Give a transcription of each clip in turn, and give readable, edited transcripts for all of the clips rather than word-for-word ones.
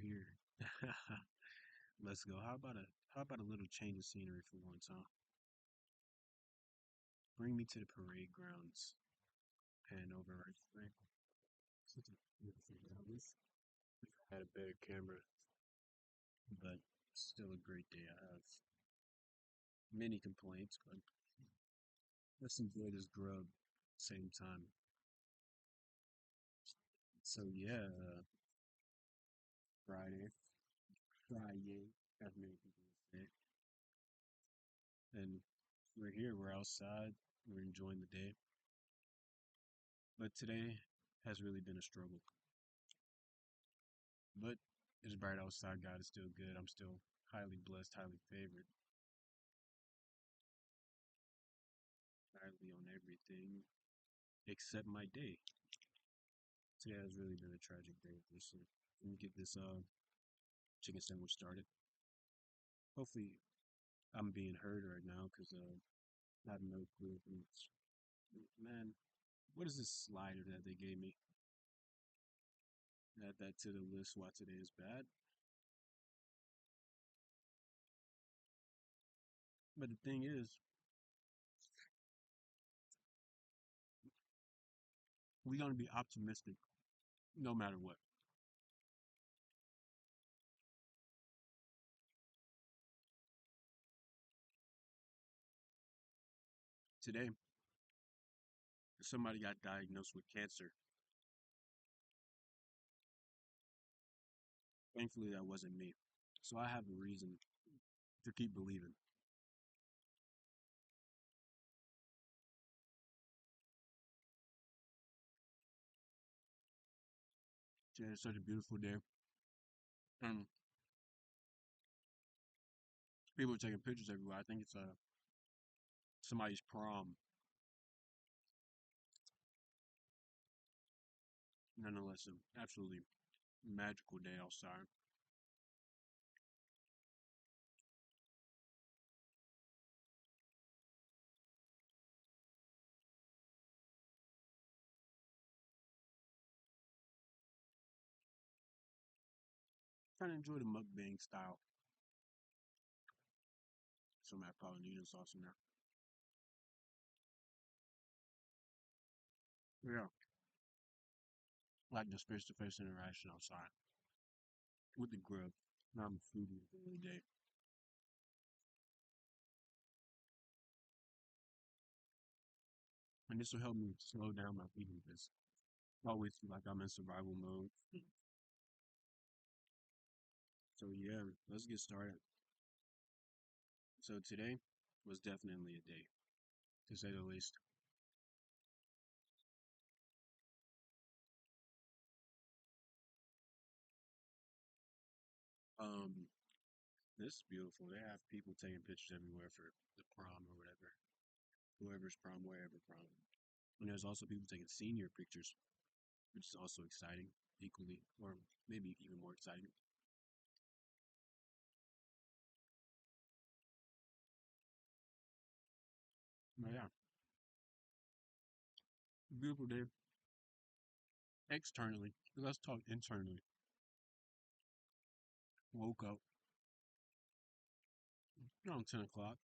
here. Let's go. How about a little change of scenery for once, huh? Bring me to the parade grounds. Pan over right there. Such a beautiful day. I wish I had a better camera, but still a great day. I have many complaints, but let's enjoy this grub same time. So yeah, Friday, Friday, as many people say, and we're here. We're outside. We're enjoying the day. But today has really been a struggle. But it's bright outside. God is still good. I'm still highly blessed, highly favored, highly on everything except my day. Today has really been a tragic day. Let me get this chicken sandwich started. Hopefully, I'm being heard right now because I have no clue if it's man. What is this slider that they gave me? Add that to the list. Why today is bad. But the thing is, we're gonna be optimistic no matter what. Today, somebody got diagnosed with cancer. Thankfully, that wasn't me. So I have a reason to keep believing. Today is such a beautiful day. And people are taking pictures everywhere. I think it's somebody's prom. Nonetheless, an absolutely magical day outside. Trying to enjoy the mukbang style. Some that Polynesian sauce in there. Yeah, like this face-to-face interaction outside with the grub. Now I'm a foodie every day. And this will help me slow down my eating because I always feel like I'm in survival mode. So yeah, let's get started. So today was definitely a day, to say the least. Um, this is beautiful. They have people taking pictures everywhere for the prom or whatever, whoever's prom, wherever prom. And there's also people taking senior pictures, which is also exciting, equally, or maybe even more exciting. But yeah, beautiful day. Externally, let's talk internally. Woke up around 10 o'clock,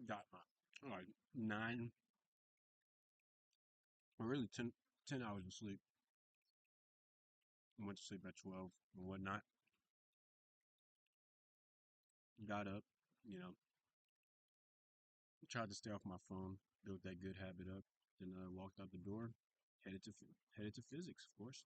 got my like 9, or really 10 hours of sleep. Went to sleep at 12 and whatnot. Got up, you know, tried to stay off my phone, built that good habit up. Then walked out the door, headed to headed to physics, of course.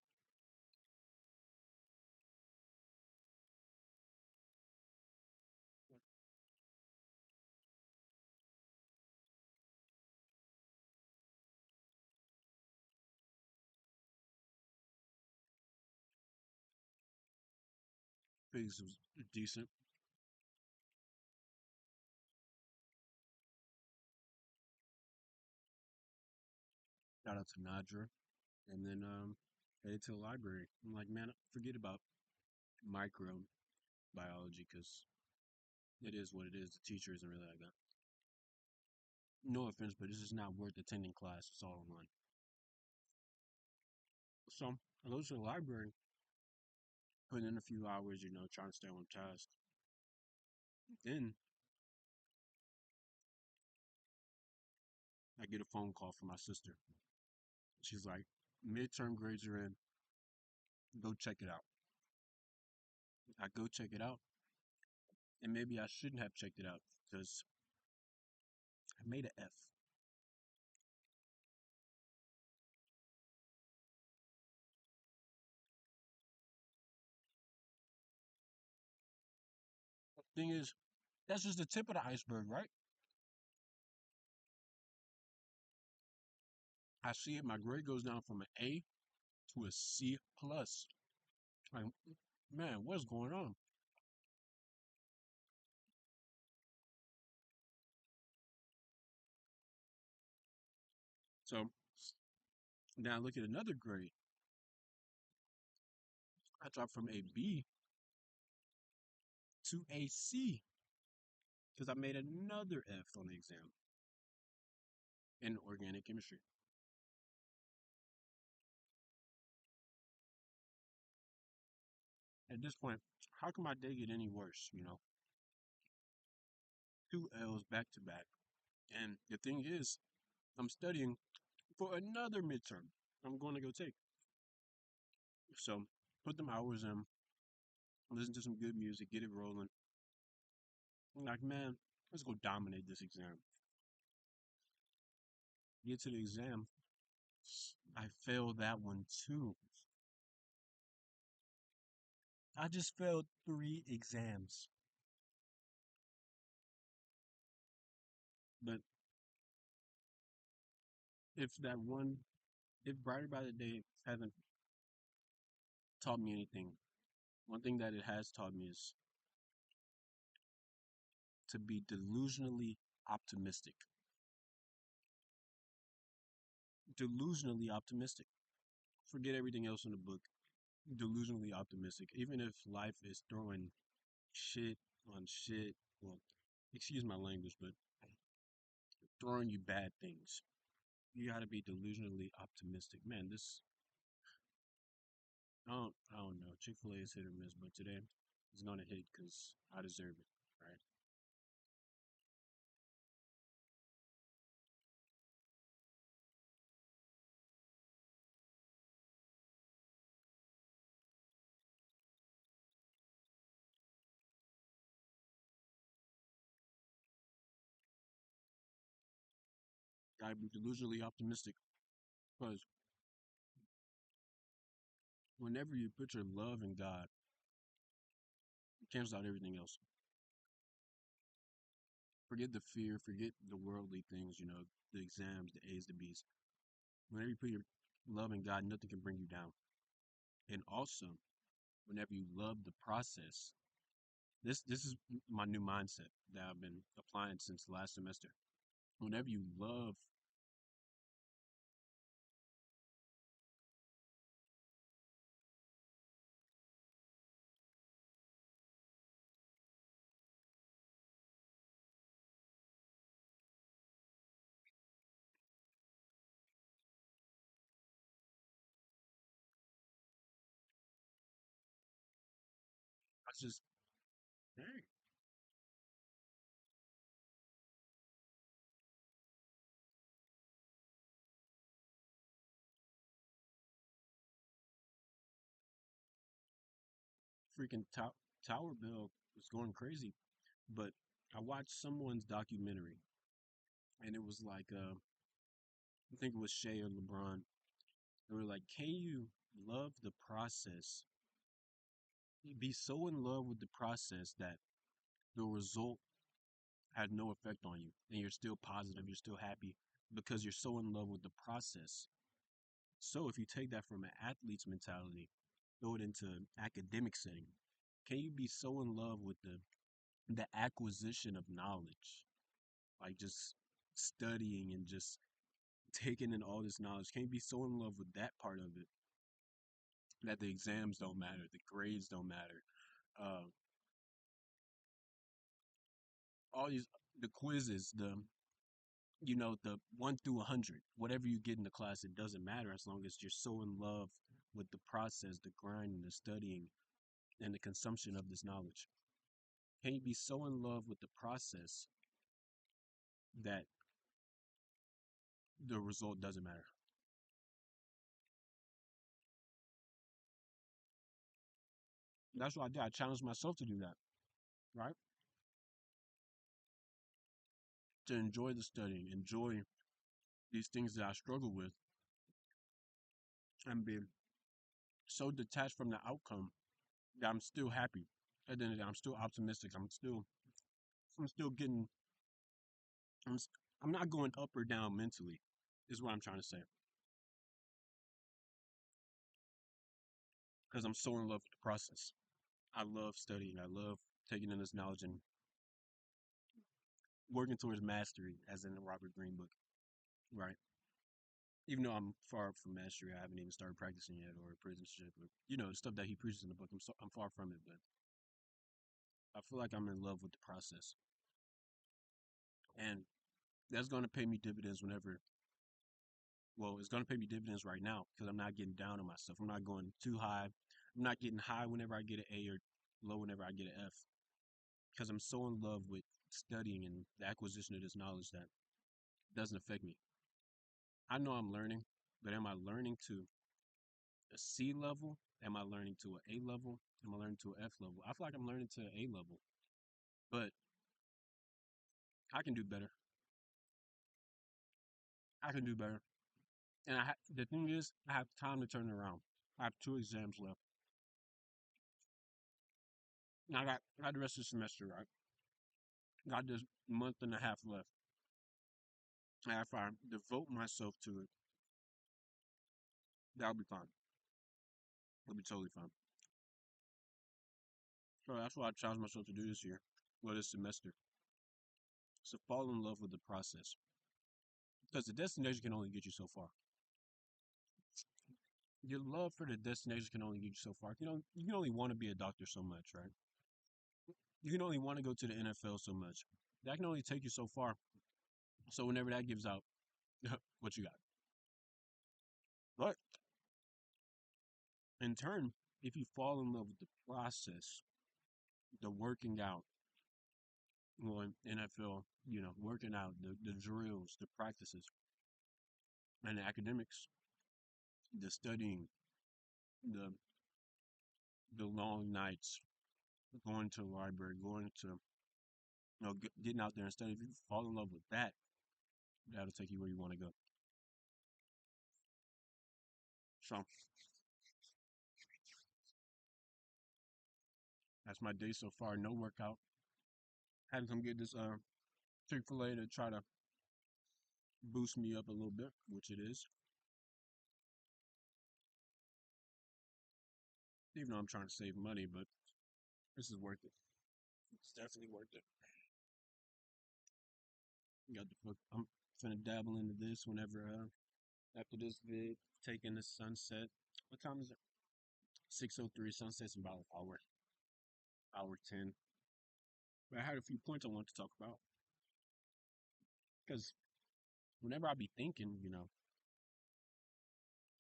Physics was decent. Shout out to Nadra, and then headed to the library. I'm like, man, forget about microbiology because it is what it is. The teacher isn't really like that. No offense, but this is not worth attending class. It's all online. So I go to the library, put in a few hours, trying to stay on task. Then I get a phone call from my sister. She's like, midterm grades are in. Go check it out. I go check it out, and maybe I shouldn't have checked it out because I made an F. Thing is, that's just the tip of the iceberg, right? I see it. My grade goes down from an A to a C plus. Like, man, what's going on? So now I look at another grade. I dropped from a B to a C because I made another F on the exam in organic chemistry. At this point, how can my day get any worse? Two L's back to back. And the thing is, I'm studying for another midterm I'm going to go take. So put them hours in, listen to some good music, get it rolling. I'm like, man, let's go dominate this exam. Get to the exam. I failed that one too. I just failed three exams. But if that one, if Brighter by the Day hasn't taught me anything, one thing that it has taught me is to be delusionally optimistic. Delusionally optimistic. Forget everything else in the book. Delusionally optimistic. Even if life is throwing shit on shit, well, excuse my language, but throwing you bad things. You gotta be delusionally optimistic. Man, I don't know. Chick-fil-A is hit or miss, but today it's gonna hit because I deserve it, right? Gotta be delusionally optimistic because whenever you put your love in God, it cancels out everything else. Forget the fear, forget the worldly things, the exams, the A's, the B's. Whenever you put your love in God, nothing can bring you down. And also, whenever you love the process, this is my new mindset that I've been applying since last semester. Whenever you love, I just, dang, freaking Tower Bill was going crazy. But I watched someone's documentary, and it was like, I think it was Shay or LeBron. They were like, can you love the process? Be so in love with the process that the result had no effect on you, and you're still positive, you're still happy because you're so in love with the process. So if you take that from an athlete's mentality, throw it into an academic setting, can you be so in love with the acquisition of knowledge, like just studying and just taking in all this knowledge? Can you be so in love with that part of it that the exams don't matter, the grades don't matter, uh, all these the quizzes, the 1 through 100, whatever you get in the class, it doesn't matter as long as you're so in love with the process, the grind, and the studying. and the consumption of this knowledge? Can you be so in love with the process that the result doesn't matter? That's what I did. I challenged myself to do that, right? To enjoy the studying, enjoy these things that I struggle with, and be so detached from the outcome that I'm still happy. And then I'm still optimistic. I'm still getting, I'm, s- I'm not going up or down mentally, is what I'm trying to say. Because I'm so in love with the process. I love studying. I love taking in this knowledge and working towards mastery, as in the Robert Greene book, right? Even though I'm far from mastery, I haven't even started practicing yet or apprenticeship or the stuff that he preaches in the book. I'm far from it, but I feel like I'm in love with the process, and that's going to pay me dividends whenever. Well, it's going to pay me dividends right now because I'm not getting down on myself. I'm not going too high. I'm not getting high whenever I get an A or low whenever I get an F because I'm so in love with studying and the acquisition of this knowledge that it doesn't affect me. I know I'm learning, but am I learning to a C level? Am I learning to an A level? Am I learning to an F level? I feel like I'm learning to an A level, but I can do better. I can do better. And the thing is, I have time to turn it around. I have 2 exams left. And I got the rest of the semester, right? Got this month and a half left. And if I devote myself to it, that'll be fine. It'll be totally fine. So that's what I challenged myself to do this year, well, this semester. So fall in love with the process. Because the destination can only get you so far. Your love for the destination can only get you so far. You can only want to be a doctor so much, right? You can only want to go to the NFL so much. That can only take you so far. So whenever that gives out, what you got? But in turn, if you fall in love with the process, the working out, well, in NFL, working out, the drills, the practices, and the academics, the studying, the the long nights, going to the library, going to getting out there and studying. If you fall in love with that, that'll take you where you want to go. So that's my day so far. No workout. Had to come get this Chick-fil-A to try to boost me up a little bit, which it is. Even though I'm trying to save money, but this is worth it. It's definitely worth it. Got the fuck. I'm finna dabble into this whenever after this vid, taking the sunset. What time is it? 6:03. Sunset's in about an hour 10. But I had a few points I want to talk about because whenever I be thinking,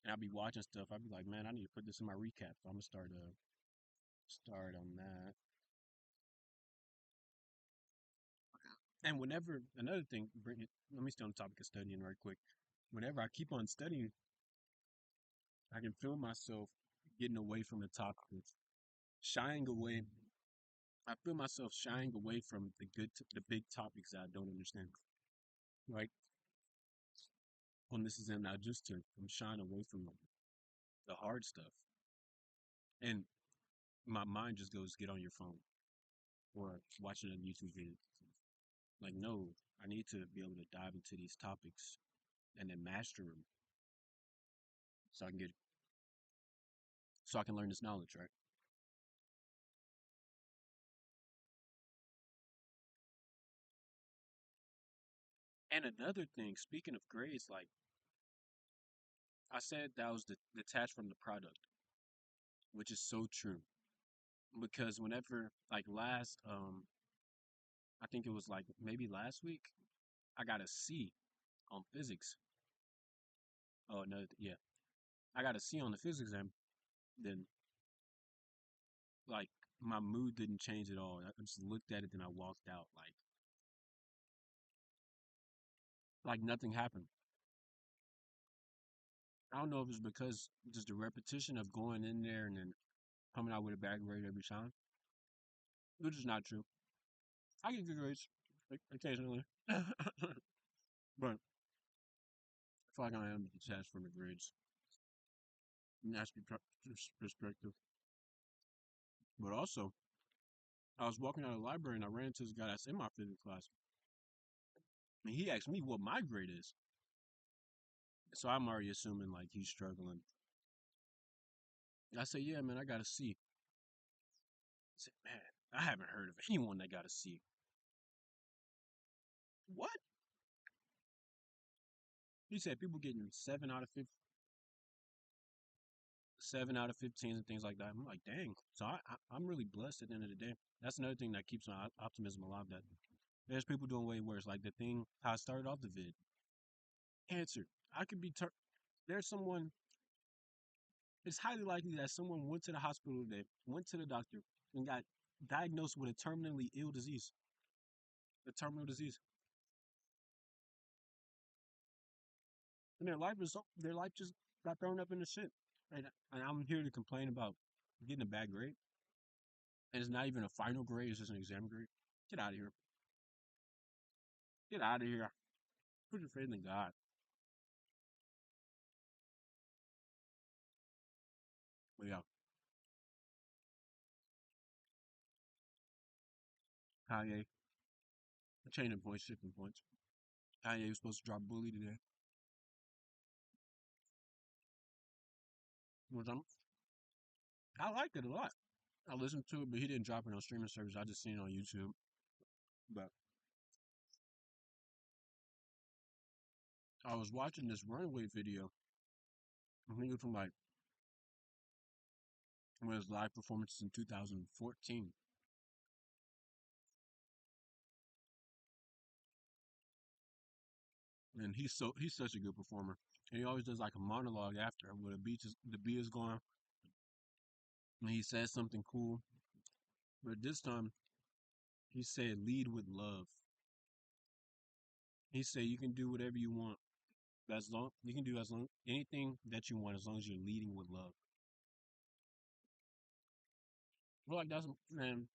and I be watching stuff, I be like, man, I need to put this in my recap. So I'm gonna start on that. And whenever another thing, let me stay on the topic of studying right quick. Whenever I keep on studying, I can feel myself getting away from the topic, shying away. I feel myself shying away from the big topics that I don't understand. Right on this exam that I just took, I'm shying away from the hard stuff, and my mind just goes, "Get on your phone or watching a YouTube video." Like, no, I need to be able to dive into these topics and then master them, so I can learn this knowledge, right? And another thing, speaking of grades, like I said, that was detached from the product, which is so true. Because whenever, like I think it was like maybe last week, I got a C on physics. Oh no, yeah, I got a C on the physics exam. Then Like my mood didn't change at all. I just looked at it and I walked out like nothing happened. I don't know if it's because just the repetition of going in there and then coming out with a bad grade every time, which is not true. I get good grades occasionally, but I feel like I am detached from the grades. And that's perspective. But also, I was walking out of the library and I ran into this guy that's in my physics class, and he asked me what my grade is. So I'm already assuming like he's struggling. I said, "Yeah, man, I got a C." He said, "Man, I haven't heard of anyone that got a C." What? He said people getting 7 out of 15s and things like that. I'm like, dang. So I'm really blessed at the end of the day. That's another thing that keeps my optimism alive. That there's people doing way worse. Like the thing how I started off the vid, cancer. I could be. There's someone. It's highly likely that someone went to the hospital today, went to the doctor, and got diagnosed with a terminally ill disease, a terminal disease, and their life just got thrown up in the shit. And I'm here to complain about getting a bad grade, and it's not even a final grade; it's just an exam grade. Get out of here! Get out of here! Put your faith in God. But yeah, Kanye, changing points, shifting points. Kanye was supposed to drop Bully today, which I liked it a lot. I listened to it, but he didn't drop it on streaming service. I just seen it on YouTube. But I was watching this Runaway video. I think it was from like one of his live performances in 2014. And he's such a good performer. And he always does like a monologue after where the beat is going and he says something cool. But this time he said lead with love. He said you can do whatever you want. As long you can do as long anything that you want as long as you're leading with love. I feel like that's man,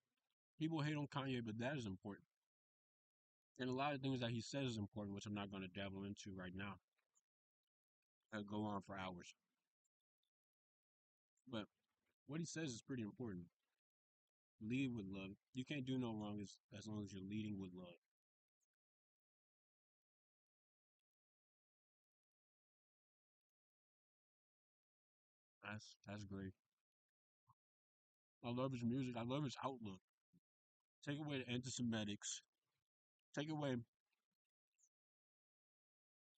people hate on Kanye, but that is important. And a lot of things that he says is important, which I'm not gonna dabble into right now. I'll go on for hours. But what he says is pretty important. Lead with love. You can't do no wrong as long as you're leading with love. That's great. I love his music. I love his outlook. Take away the anti-Semitics. Take away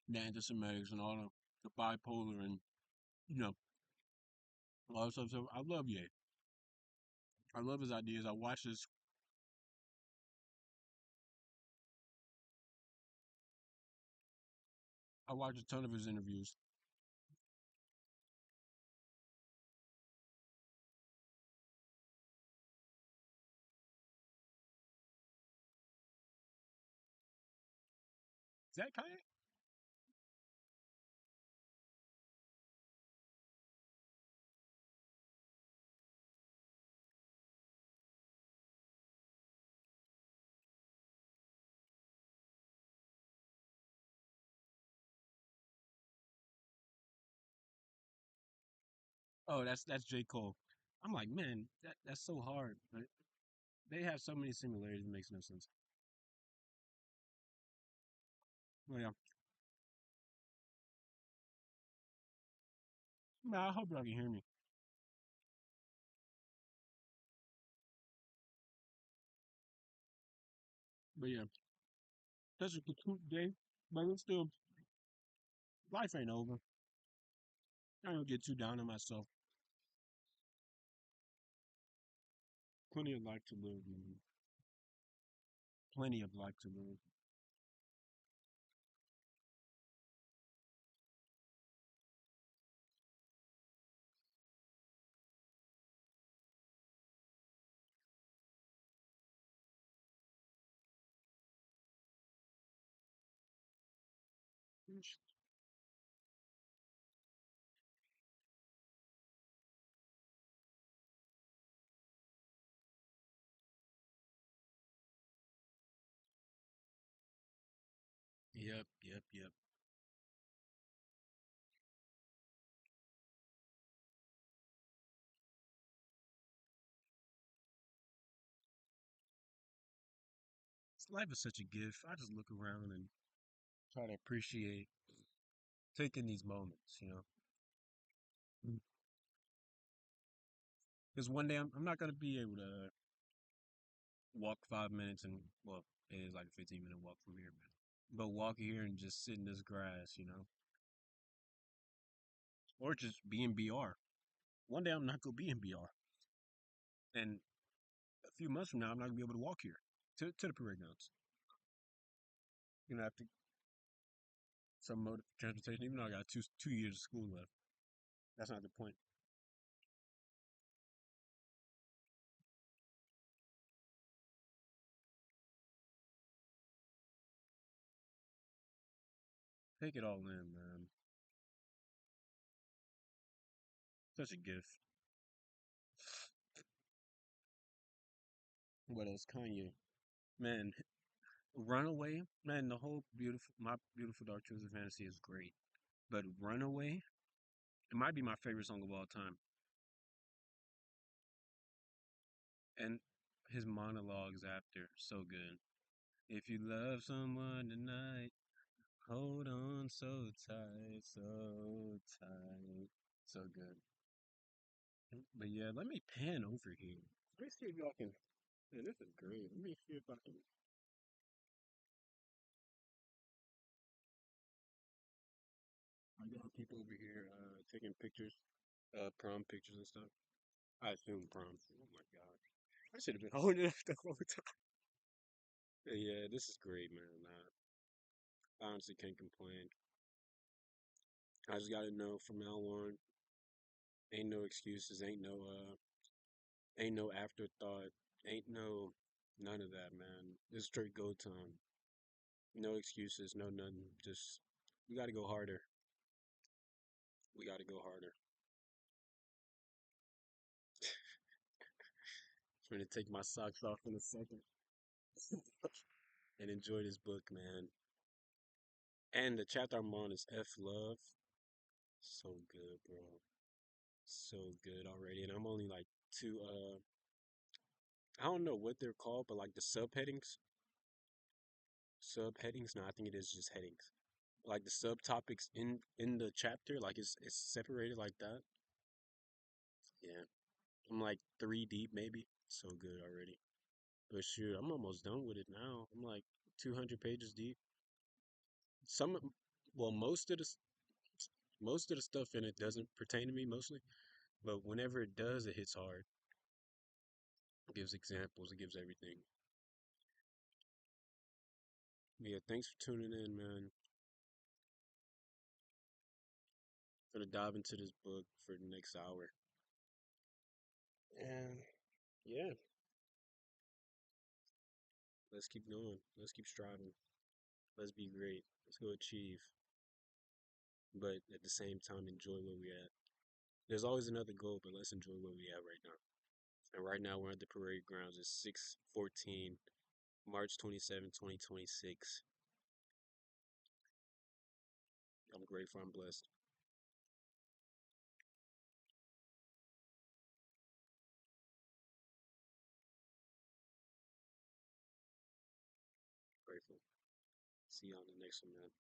the anti-Semitics and all the bipolar and you know all that stuff. So I love Ye. I love his ideas. I watched a ton of his interviews. Is that Kanye? Oh, that's J. Cole. I'm like, man, that's so hard. But they have so many similarities. It makes no sense. Well, yeah. Man, I hope y'all can hear me. But yeah, that's a good day. But it's still life ain't over. I don't get too down on myself. Plenty of life to live, man. Plenty of life to live. Yep, yep, yep. Life is such a gift. I just look around and try to appreciate taking these moments, you know. Because one day I'm not going to be able to walk 5 minutes and, well, it is like a 15-minute walk from here, man. But walk here and just sit in this grass, you know, or just be in BR. One day I'm not going to be in BR. And a few months from now, I'm not going to be able to walk here to the parade grounds. You know, have to some mode of transportation, even though I got two years of school left. That's not the point. Take it all in, man. Such a gift. What else? Kanye. Man, Runaway, man, the whole beautiful, my beautiful dark twisted fantasy is great, but Runaway, it might be my favorite song of all time, and his monologues after so good. If you love someone tonight, hold on so tight, so good. But yeah, let me pan over here. Let me see if y'all can. Man, this is great. Let me see if I can. I got people over here taking pictures, prom pictures and stuff. I assume prom. Oh my god. I should have been holding it up the whole time. Yeah, this is great, man. I honestly can't complain. I just gotta know from now on, ain't no excuses, ain't no afterthought, ain't no none of that, man. It's straight go time. No excuses, no nothing. Just we gotta go harder. We gotta go harder. I'm gonna take my socks off in a second and enjoy this book, man. And the chapter I'm on is F Love. So good, bro. So good already. And I'm only like two I don't know what they're called, but like the subheadings. Subheadings? No, I think it is just headings. Like the subtopics in the chapter, like it's separated like that. Yeah. I'm like three deep maybe. So good already. But shoot, I'm almost done with it now. I'm like 200 pages deep. Some well, most of the stuff in it doesn't pertain to me mostly, but whenever it does, it hits hard. It gives examples, it gives everything. Yeah, thanks for tuning in, man. Gonna dive into this book for the next hour. And yeah, let's keep going. Let's keep striving. Let's be great. Let's go achieve. But at the same time, enjoy where we at. There's always another goal, but let's enjoy where we at right now. And right now, we're at the parade grounds. It's 6:14, March 27, 2026. I'm grateful. I'm blessed. Grateful. See you on the next one, man.